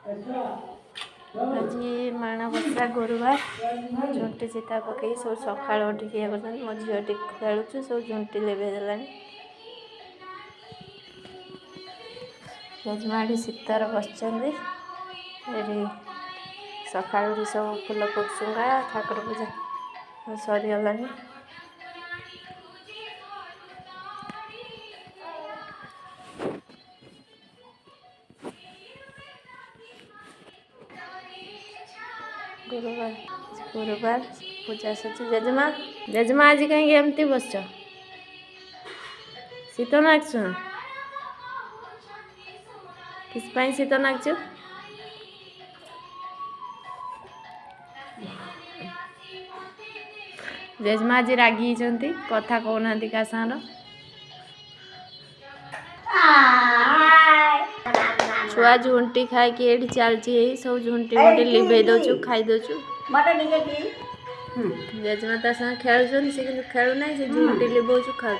आज माणबसा गुरुवार झुंटी चिता पकई सब सका उठिक मो झील खेलुचु सब झुंटी लिभेदेला जजमाड़ी शीतर बसचंदी सका सब फूल पुचुंगा ठाकुर पूजा सरीगला। गुरुवार गुरुवार पूजा सची जेजमा जेजमा आज कहीं एमती बस शीत नाचु किस शीत नाचु जेजमा आज रागी कथा कहना क्या सार छुआ झुंटी खाई कि चलती सब झुंटी मुंटी लिभे दौचु खाई दौचु जेजमा ता खेलुन से खेलुना से झुंटी लिभौचु खाऊ।